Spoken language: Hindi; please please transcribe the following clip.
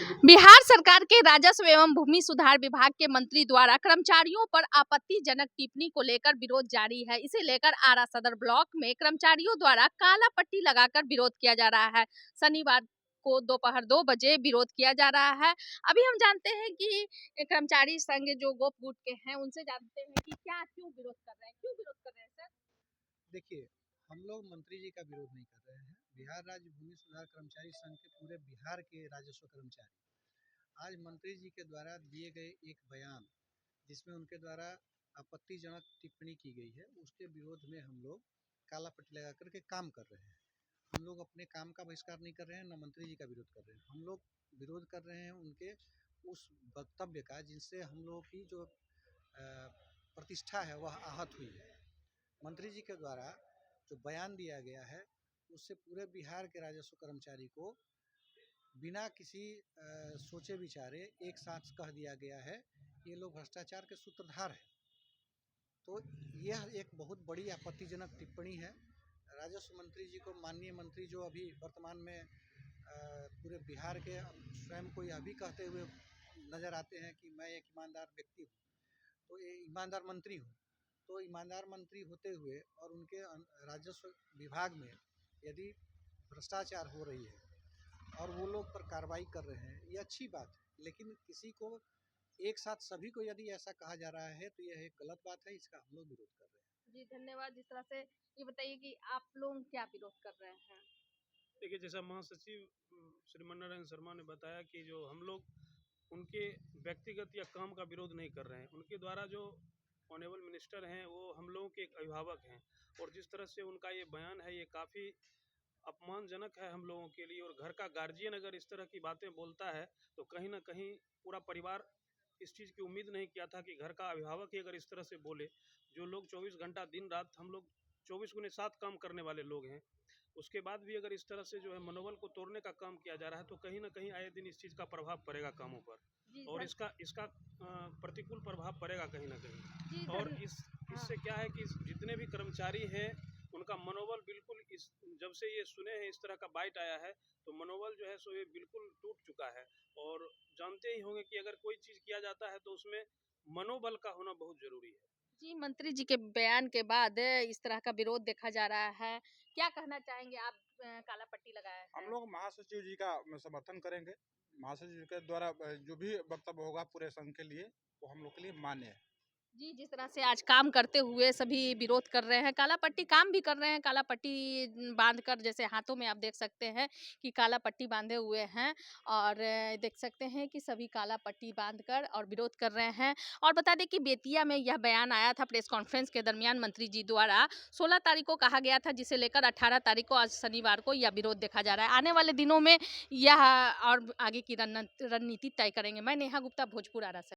बिहार सरकार के राजस्व एवं भूमि सुधार विभाग के मंत्री द्वारा कर्मचारियों पर आपत्तिजनक टिप्पणी को लेकर विरोध जारी है। इसे लेकर आरा सदर ब्लॉक में कर्मचारियों द्वारा काला पट्टी लगाकर विरोध किया जा रहा है। शनिवार को दोपहर 2 बजे विरोध किया जा रहा है। अभी हम जानते हैं कि कर्मचारी संघ जो गोप गुट के हैं उनसे जानते हैं कि क्यों विरोध कर रहे हैं, सर? देखिए, हम लोग मंत्री जी का विरोध नहीं कर रहे हैं। बिहार राज्य भूमि सुधार कर्मचारी संघ के पूरे बिहार के राजस्व कर्मचारी आज मंत्री जी के द्वारा दिए गए एक बयान जिसमें उनके द्वारा आपत्तिजनक टिप्पणी की गई है, उसके विरोध में हम लोग काला पट्टी लगा करके काम कर रहे हैं। हम लोग अपने काम का बहिष्कार नहीं कर रहे हैं, न मंत्री जी का विरोध कर रहे हैं। हम लोग विरोध कर रहे हैं उनके उस वक्तव्य का जिनसे हम लोगों की जो प्रतिष्ठा है वह आहत हुई है। मंत्री जी के द्वारा जो बयान दिया गया है उससे पूरे बिहार के राजस्व कर्मचारी को बिना किसी सोचे विचारे एक साथ कह दिया गया है ये लोग भ्रष्टाचार के सूत्रधार हैं। तो यह एक बहुत बड़ी आपत्तिजनक टिप्पणी है। राजस्व मंत्री जी को, माननीय मंत्री जो अभी वर्तमान में पूरे बिहार के स्वयं को यह भी कहते हुए नज़र आते हैं कि मैं एक ईमानदार व्यक्ति हूँ, तो ये ईमानदार मंत्री हूँ। तो ईमानदार मंत्री होते हुए और उनके राजस्व विभाग में यदि भ्रष्टाचार हो रही है और वो लोग पर कार्रवाई कर रहे हैं, ये अच्छी बात है। लेकिन किसी को एक साथ सभी को यदि ऐसा कहा जा रहा है तो यह एक गलत बात है, इसका हम लोग विरोध कर रहे हैं। जी धन्यवाद। जिस तरह से ये बताइए कि आप लोग क्या विरोध कर रहे हैं? देखिए, जैसा महासचिव श्री मन्नारायण शर्मा ने बताया कि जो हम लोग उनके व्यक्तिगत या काम का विरोध नहीं कर रहे हैं। उनके द्वारा जो ऑनरेबल मिनिस्टर हैं वो हम लोगों के एक अभिभावक हैं, और जिस तरह से उनका ये बयान है ये काफ़ी अपमानजनक है हम लोगों के लिए। और घर का गार्जियन अगर इस तरह की बातें बोलता है तो कहीं ना कहीं पूरा परिवार इस चीज़ की उम्मीद नहीं किया था कि घर का अभिभावक ही अगर इस तरह से बोले। जो लोग 24 घंटा दिन रात, हम लोग 24 गुने 7 काम करने वाले लोग हैं, उसके बाद भी अगर इस तरह से जो है मनोबल को तोड़ने का काम किया जा रहा है तो कहीं ना कहीं आए दिन इस चीज़ का प्रभाव पड़ेगा कामों पर, और इसका इसका प्रतिकूल प्रभाव पड़ेगा कहीं ना कहीं। और इससे क्या है कि जितने भी कर्मचारी हैं उनका मनोबल बिल्कुल, इस जब से ये सुने हैं इस तरह का बाइट आया है तो मनोबल जो है सो ये बिल्कुल टूट चुका है। और जानते ही होंगे कि अगर कोई चीज़ किया जाता है तो उसमें मनोबल का होना बहुत ज़रूरी है। जी, मंत्री जी के बयान के बाद इस तरह का विरोध देखा जा रहा है। क्या कहना चाहेंगे आप? काला पट्टी लगाया है। हम लोग महासचिव जी का समर्थन करेंगे। महासचिव जी के द्वारा जो भी वक्तव्य होगा पूरे संघ के लिए वो हम लोग के लिए मान्य है। जी, जिस तरह से आज काम करते हुए सभी विरोध कर रहे हैं, काला पट्टी काम भी कर रहे हैं, काला पट्टी बांधकर, जैसे हाथों में आप देख सकते हैं कि काला पट्टी बांधे हुए हैं, और देख सकते हैं कि सभी काला पट्टी बांधकर और विरोध कर रहे हैं। और बता दें कि बेतिया में यह बयान आया था प्रेस कॉन्फ्रेंस के दरमियान मंत्री जी द्वारा 16 तारीख को कहा गया था, जिसे लेकर 18 तारीख को आज शनिवार को यह विरोध देखा जा रहा है। आने वाले दिनों में यह और आगे की रणनीति तय करेंगे। मैं नेहा गुप्ता, भोजपुर आरा से।